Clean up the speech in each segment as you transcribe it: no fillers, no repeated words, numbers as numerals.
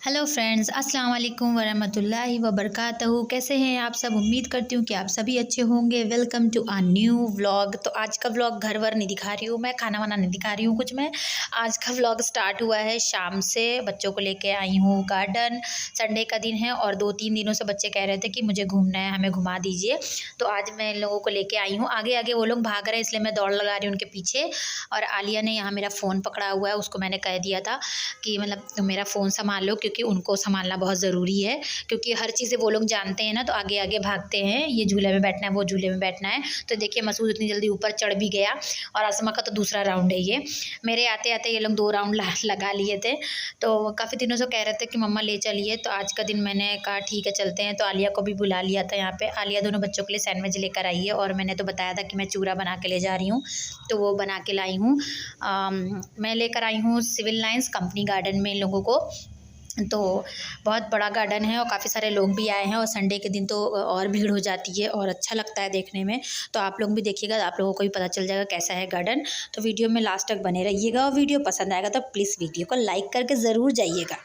Hello friends, अस्सलाम वालेकुम वरहमतुल्लाहि वबरकातुहू। कैसे हैं आप सब? उम्मीद करती हूँ कि आप सभी अच्छे होंगे। Welcome to a new vlog. तो आज का व्लॉग घर वर नहीं दिखा रही हूँ, मैं खाना वाना नहीं दिखा रही हूँ कुछ। मैं आज का व्लॉग स्टार्ट हुआ है शाम से। बच्चों को लेके आई हूँ गार्डन। संडे का दिन है और 2-3 दिनों से बच्चे कह रहे थे कि मुझे घूमना है, हमें घुमा दीजिए। तो आज मैं इन लोगों को लेके आई हूँ। आगे आगे वो लोग भाग रहे हैं, इसलिए मैं दौड़ लगा रही हूँ उनके पीछे। और आलिया ने यहाँ मेरा फ़ोन पकड़ा हुआ है, उसको मैंने कह दिया था कि मतलब तुम मेरा फ़ोन संभाल लो, क्योंकि उनको संभालना बहुत ज़रूरी है। क्योंकि हर चीज़ें वो लोग जानते हैं ना, तो आगे आगे भागते हैं, ये झूले में बैठना है, वो झूले में बैठना है। तो देखिए मसूद इतनी जल्दी ऊपर चढ़ भी गया। और आसमा का तो दूसरा राउंड है ये। मेरे आते आते ये लोग 2 राउंड लगा लिए थे। तो काफ़ी दिनों से कह रहे थे कि मम्मा ले चलिए, तो आज का दिन मैंने कहा ठीक है चलते हैं। तो आलिया को भी बुला लिया था यहाँ पे। आलिया दोनों बच्चों के लिए सैंडविच लेकर आई है, और मैंने तो बताया था कि मैं चूरा बना के ले जा रही हूँ, तो वो बना के लाई हूँ। मैं लेकर आई हूँ सिविल लाइंस कंपनी गार्डन में इन लोगों को। तो बहुत बड़ा गार्डन है और काफ़ी सारे लोग भी आए हैं, और संडे के दिन तो और भीड़ हो जाती है और अच्छा लगता है देखने में। तो आप लोग भी देखिएगा, आप लोगों को भी पता चल जाएगा कैसा है गार्डन। तो वीडियो में लास्ट तक बने रहिएगा, और वीडियो पसंद आएगा तो प्लीज़ वीडियो को लाइक करके ज़रूर जाइएगा।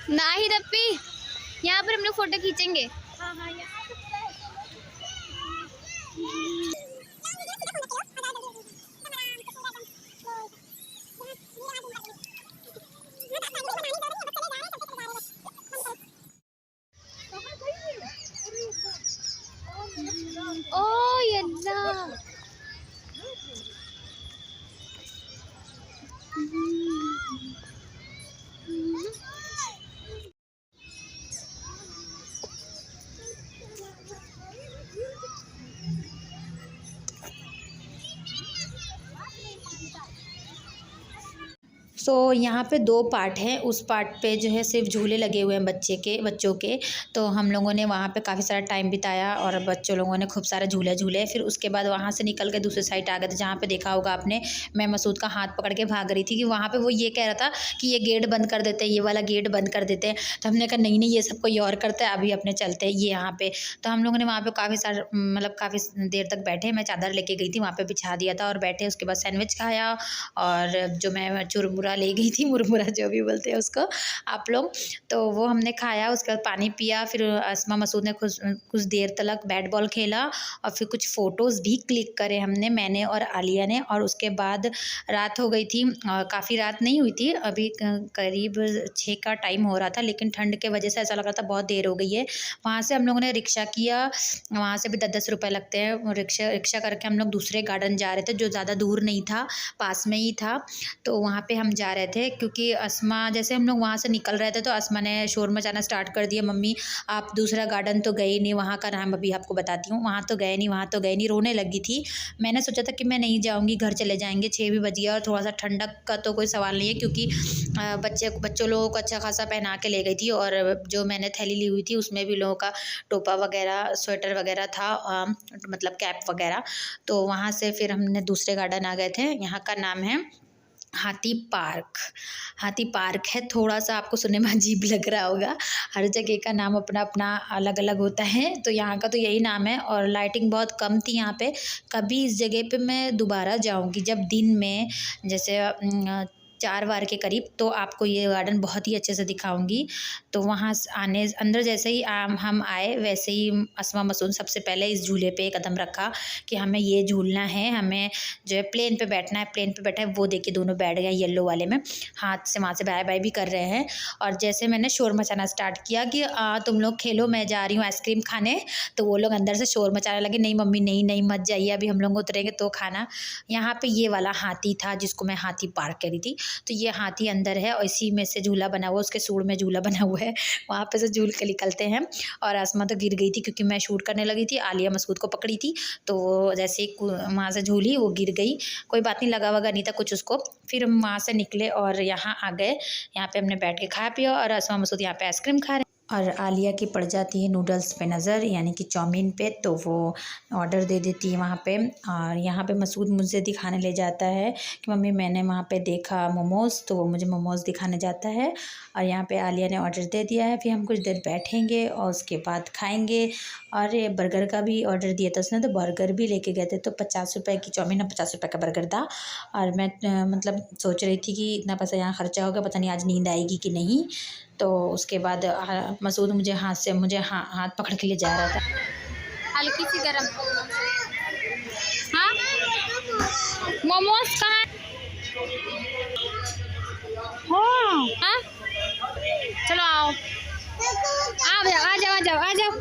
ना ही रप्पी, यहाँ पर हम लोग फोटो खींचेंगे। ओ यल्ला सो यहाँ पे 2 पार्ट हैं। उस पार्ट पे जो है सिर्फ झूले लगे हुए हैं बच्चों के। तो हम लोगों ने वहाँ पे काफ़ी सारा टाइम बिताया, और बच्चों लोगों ने खूब सारे झूले झूले। फिर उसके बाद वहाँ से निकल के दूसरे साइड आ गए थे, जहाँ पे देखा होगा आपने, मैं मसूद का हाथ पकड़ के भाग रही थी कि वहाँ पे वो ये कह रहा था कि ये गेट बंद कर देते हैं, ये वाला गेट बंद कर देते हैं। तो हमने कहा नहीं नहीं, ये सब कोई और करता है, अभी अपने चलते हैं ये यहाँ पे। तो हम लोगों ने वहाँ पे काफ़ी सारा मतलब काफ़ी देर तक बैठे। मैं चादर लेके गई थी, वहाँ पे बिछा दिया था और बैठे। उसके बाद सैंडविच खाया, और जो मैं चुरमुरा ले गई थी, मुरमुरा जो भी बोलते हैं उसको आप लोग, तो वो हमने खाया। उसके बाद पानी पिया। फिर अस्मा मसूद ने कुछ देर तक बैट बॉल खेला, और फिर कुछ फ़ोटोज़ भी क्लिक करे हमने, मैंने और आलिया ने। और उसके बाद रात हो गई थी, काफ़ी रात नहीं हुई थी, अभी करीब 6 का टाइम हो रहा था, लेकिन ठंड के वजह से ऐसा लग रहा था बहुत देर हो गई है। वहाँ से हम लोगों ने रिक्शा किया, वहाँ से भी 10-10 रुपये लगते हैं। रिक्शा करके हम लोग दूसरे गार्डन जा रहे थे, जो ज़्यादा दूर नहीं था, पास में ही था। तो वहाँ पे हम जा रहे थे, क्योंकि अस्मा, जैसे हम लोग वहाँ से निकल रहे थे तो अस्मा ने शोर मचाना स्टार्ट कर दिया, मम्मी आप दूसरा गार्डन तो गए नहीं, वहाँ का नाम अभी आपको बताती हूँ, वहाँ तो गए नहीं, वहाँ तो गए नहीं, रोने लगी थी। मैंने सोचा था कि मैं नहीं जाऊँगी, घर चले जाएंगे, 6 भी बज गया, और थोड़ा सा ठंडक का तो कोई सवाल नहीं है, क्योंकि बच्चों लोगों को अच्छा खासा पहना के ले गई थी। और जो मैंने थैली ली हुई थी उसमें भी लोगों का टोपा वगैरह, स्वेटर वगैरह था, मतलब कैप वगैरह। तो वहाँ से फिर हमने दूसरे गार्डन आ गए थे। यहाँ का नाम है हाथी पार्क। हाथी पार्क है, थोड़ा-सा आपको सुनने में अजीब लग रहा होगा, हर जगह का नाम अपना-अपना अलग-अलग होता है, तो यहाँ का तो यही नाम है। और लाइटिंग बहुत कम थी यहाँ पे। कभी इस जगह पे मैं दोबारा जाऊँगी, जब दिन में जैसे 4 बार के करीब, तो आपको ये गार्डन बहुत ही अच्छे से दिखाऊँगी। तो वहाँ आने अंदर जैसे ही हम आए, वैसे ही अस्मा मसूद सबसे पहले इस झूले पे कदम रखा कि हमें ये झूलना है, हमें जो है प्लेन पे बैठना है। प्लेन पे बैठा है, वो देखिए दोनों बैठ गए येलो वाले में, हाथ से वहाँ से बाय बाय भी कर रहे हैं। और जैसे मैंने शोर मचाना स्टार्ट किया कि तुम लोग खेलो, मैं जा रही हूँ आइसक्रीम खाने, तो वो लोग अंदर से शोर मचाने लगे, नहीं मम्मी नहीं नहीं मत जाइए, अभी हम लोग उतरेंगे तो खाना। यहाँ पे ये वाला हाथी था जिसको मैं हाथी पार्क करी थी, तो ये हाथी अंदर है और इसी में से झूला बना हुआ, उसके सूंड में झूला बना हुआ है, वहाँ पे से झूल के निकलते हैं। और आसमा तो गिर गई थी क्योंकि मैं शूट करने लगी थी, आलिया मसूद को पकड़ी थी, तो वो जैसे ही वहाँ से झूली वो गिर गई, कोई बात नहीं, लगा वगा नहीं था कुछ उसको। फिर हम वहाँ से निकले और यहाँ आ गए, यहाँ पे हमने बैठ के खाया पिया और आसमा मसूद यहाँ पे आइसक्रीम खा रहे हैं। और आलिया की पड़ जाती है नूडल्स पे नज़र, यानी कि चाउमीन पे, तो वो ऑर्डर दे देती है वहाँ पे। और यहाँ पे मसूद मुझे दिखाने ले जाता है कि मम्मी मैंने वहाँ पे देखा मोमोज़, तो वो मुझे मोमोज़ दिखाने जाता है। और यहाँ पे आलिया ने ऑर्डर दे दिया है, फिर हम कुछ देर बैठेंगे और उसके बाद खाएँगे। और ये बर्गर का भी ऑर्डर दिया था उसने, तो बर्गर भी लेके गए थे, तो 50 रुपये की चाउमीन और 50 रुपये का बर्गर था। और मैं मतलब सोच रही थी कि इतना पैसा यहाँ खर्चा होगा, पता नहीं आज नींद आएगी कि नहीं। तो उसके बाद मसूद मुझे हाथ पकड़ के ले जा रहा था। हल्की सी गरम। हाँ मोमोज कहाँ हाँ हाँ चलो आओ, आ जाओ आ जाओ आ जाओ।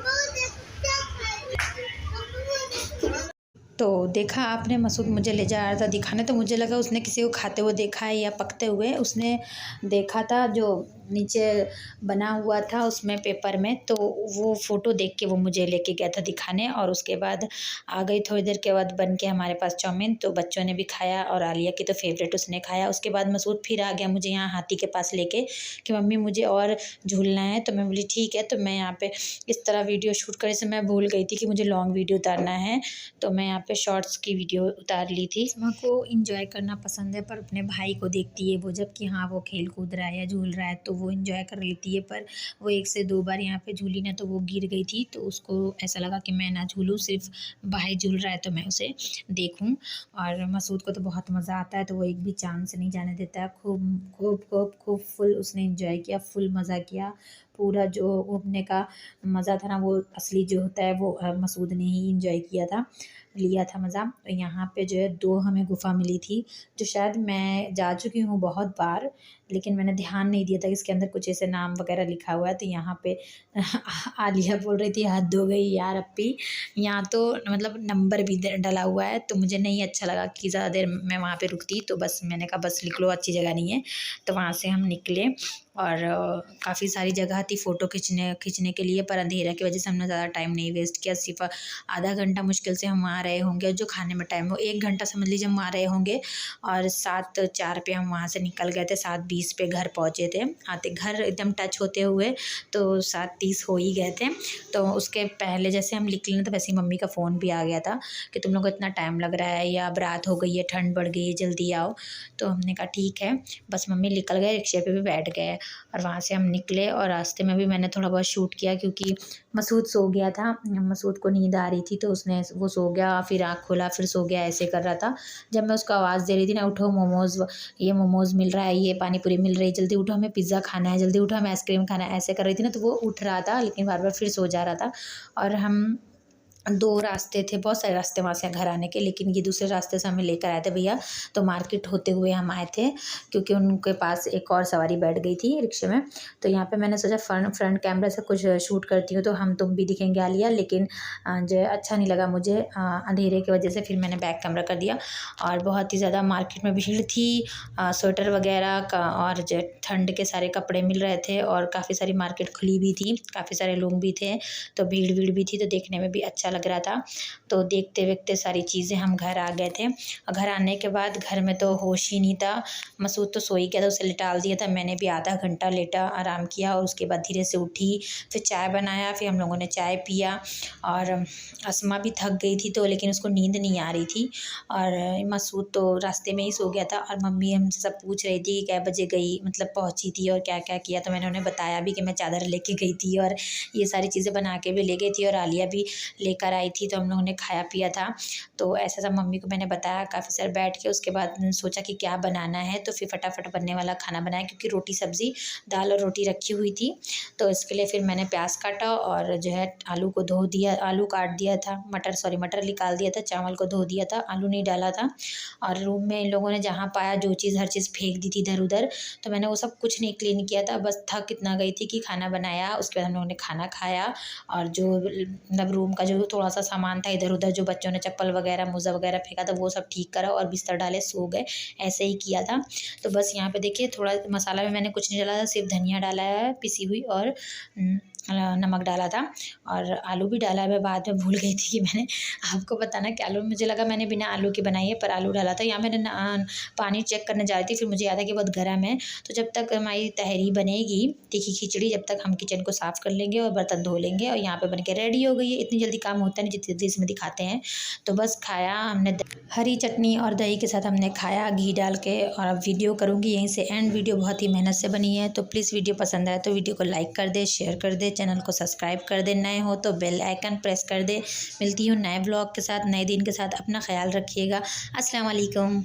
तो देखा आपने, मसूद मुझे ले जा रहा था दिखाने, तो मुझे लगा उसने किसी को खाते हुए देखा है या पकते हुए, उसने देखा था जो नीचे बना हुआ था उसमें पेपर में, तो वो फ़ोटो देख के वो मुझे लेके गया था दिखाने। और उसके बाद आ गई थोड़ी देर के बाद बन के हमारे पास चाउमीन, तो बच्चों ने भी खाया और आलिया की तो फेवरेट उसने खाया। उसके बाद मसूद फिर आ गया मुझे यहाँ हाथी के पास लेके कि मम्मी मुझे और झूलना है, तो मैं बोली ठीक है। तो मैं यहाँ पे इस तरह वीडियो शूट करने से मैं भूल गई थी कि मुझे लॉन्ग वीडियो उतारना है, तो मैं यहाँ पे शॉर्ट्स की वीडियो उतार ली थी। अस्मा को इंजॉय करना पसंद है, पर अपने भाई को देखती है वो, जब कि हाँ वो खेल कूद रहा है या झूल रहा है तो वो इंजॉय कर लेती है। पर वो 1 से 2 बार यहाँ पे झूली ना, तो वो गिर गई थी, तो उसको ऐसा लगा कि मैं ना झूलूँ, सिर्फ भाई झूल रहा है तो मैं उसे देखूँ। और मसूद को तो बहुत मज़ा आता है, तो वो एक भी चांस नहीं जाने देता है। खूब खूब खूब खूब फुल उसने इंजॉय किया, फुल मज़ा किया। पूरा जो घूमने का मज़ा था ना, वो असली जो होता है वो मसूद ने ही इंजॉय किया था, लिया था मज़ा। तो यहाँ पे जो है 2 हमें गुफ़ा मिली थी, जो शायद मैं जा चुकी हूँ बहुत बार, लेकिन मैंने ध्यान नहीं दिया था कि इसके अंदर कुछ ऐसे नाम वगैरह लिखा हुआ है। तो यहाँ पे आलिया बोल रही थी हद हो गई यार अप्पी, यहाँ तो मतलब नंबर भी डला हुआ है, तो मुझे नहीं अच्छा लगा कि ज़्यादा देर मैं वहाँ पे रुकती, तो बस मैंने कहा बस निकलो, अच्छी जगह नहीं है। तो वहाँ से हम निकले और काफ़ी सारी जगह थी फ़ोटो खींचने के लिए, पर अंधेरा की वजह से हमने ज़्यादा टाइम नहीं वेस्ट किया, सिर्फ आधा घंटा मुश्किल से हम वहाँ रहे होंगे, जो खाने में टाइम हो 1 घंटा समझ लीजिए हम वहाँ रहे होंगे। और 7:04 पे हम वहाँ से निकल गए थे, 7:20 पे घर पहुँचे थे, आते घर एकदम टच होते हुए तो 7:30 हो ही गए थे। तो उसके पहले जैसे हम निकले तो वैसे ही मम्मी का फ़ोन भी आ गया था कि तुम लोग को इतना टाइम लग रहा है या अब रात हो गई है, ठंड बढ़ गई है, जल्दी आओ। तो हमने कहा ठीक है, बस मम्मी निकल गए, रिक्शे पे भी बैठ गए और वहाँ से हम निकले। और रास्ते में भी मैंने थोड़ा बहुत शूट किया क्योंकि मसूद सो गया था, मसूद को नींद आ रही थी, तो उसने वो सो गया, फिर आँख खोला, फिर सो गया, ऐसे कर रहा था। जब मैं उसको आवाज़ दे रही थी ना, उठो मोमोज़, ये मोमोज़ मिल रहा है, ये पानी पूरी मिल रही है, जल्दी उठो हमें पिज़्ज़ा खाना है, जल्दी उठो हमें आइसक्रीम खाना है, ऐसे कर रही थी ना, तो वो उठ रहा था लेकिन बार बार फिर सो जा रहा था। और हम 2 रास्ते थे, बहुत सारे रास्ते वहाँ से घर आने के, लेकिन ये दूसरे रास्ते से हमें लेकर आए थे भैया, तो मार्केट होते हुए हम आए थे क्योंकि उनके पास एक और सवारी बैठ गई थी रिक्शे में। तो यहाँ पे मैंने सोचा फ्रंट कैमरा से कुछ शूट करती हूँ तो हम तुम भी दिखेंगे आलिया, लेकिन जो है अच्छा नहीं लगा मुझे अंधेरे की वजह से, फिर मैंने बैक कैमरा कर दिया। और बहुत ही ज़्यादा मार्केट में भीड़ थी, स्वेटर वगैरह का और जो ठंड के सारे कपड़े मिल रहे थे और काफ़ी सारी मार्केट खुली भी थी, काफ़ी सारे लोग भी थे, तो भीड़ भी थी, तो देखने में भी अच्छा लग रहा था। तो देखते देखते सारी चीज़ें हम घर आ गए थे। और घर आने के बाद घर में तो होश ही नहीं था, मसूद तो सो ही गया था, उसे लिटाल दिया था, मैंने भी आधा घंटा लेटा आराम किया और उसके बाद धीरे से उठी, फिर चाय बनाया, फिर हम लोगों ने चाय पिया। और अस्मा भी थक गई थी, तो लेकिन उसको नींद नहीं आ रही थी, और मसूद तो रास्ते में ही सो गया था। और मम्मी हमसे सब पूछ रही थी कि क्या बजे गई, मतलब पहुँची थी और क्या क्या किया, तो मैंने उन्हें बताया भी कि मैं चादर लेके गई थी और ये सारी चीज़ें बना के भी ले गई थी और आलिया भी लेकर कर आई थी तो हम लोगों ने खाया पिया था। तो ऐसा सब मम्मी को मैंने बताया काफ़ी सारा बैठ के। उसके बाद सोचा कि क्या बनाना है, तो फिर फटाफट बनने वाला खाना बनाया, क्योंकि रोटी सब्ज़ी दाल और रोटी रखी हुई थी। तो इसके लिए फिर मैंने प्याज काटा और जो है आलू को धो दिया, आलू काट दिया था, मटर निकाल दिया था, चावल को धो दिया था, आलू नहीं डाला था। और रूम में इन लोगों ने जहाँ पाया जो चीज़ हर चीज़ फेंक दी थी इधर उधर, तो मैंने वो सब कुछ नहीं क्लीन किया था, बस थक इतना गई थी कि खाना बनाया। उसके बाद हम लोगों ने खाना खाया और जो मतलब रूम का जो थोड़ा सा सामान था इधर उधर, जो बच्चों ने चप्पल वगैरह मोज़ा वगैरह फेंका था, वो सब ठीक करा और बिस्तर डाले सो गए, ऐसे ही किया था। तो बस यहाँ पे देखिए थोड़ा मसाला में मैंने कुछ नहीं डाला था, सिर्फ धनिया डाला है पिसी हुई और नमक डाला था और आलू भी डाला है। मैं बाद में भूल गई थी कि मैंने आपको बताना कि आलू, मुझे लगा मैंने बिना आलू के बनाई है, पर आलू डाला था। यहाँ मैंने पानी चेक करने जा रही थी, फिर मुझे याद है कि बहुत गर्म है। तो जब तक हमारी तहरी बनेगी, तीखी खिचड़ी, जब तक हम किचन को साफ़ कर लेंगे और बर्तन धो लेंगे। और यहाँ पे बन के रेडी हो गई है। इतनी जल्दी काम होता नहीं जितनी जल्दी इसमें दिखाते हैं। तो बस खाया हमने, हरी चटनी और दही के साथ हमने खाया घी डाल के। और अब वीडियो करूँगी यहीं से एंड। वीडियो बहुत ही मेहनत से बनी है, तो प्लीज़ वीडियो पसंद आए तो वीडियो को लाइक कर दे, शेयर कर दे, चैनल को सब्सक्राइब कर दे, नए हो तो बेल आइकन प्रेस कर दे। मिलती हूँ नए ब्लॉग के साथ, नए दिन के साथ। अपना ख्याल रखिएगा। अस्सलाम वालेकुम।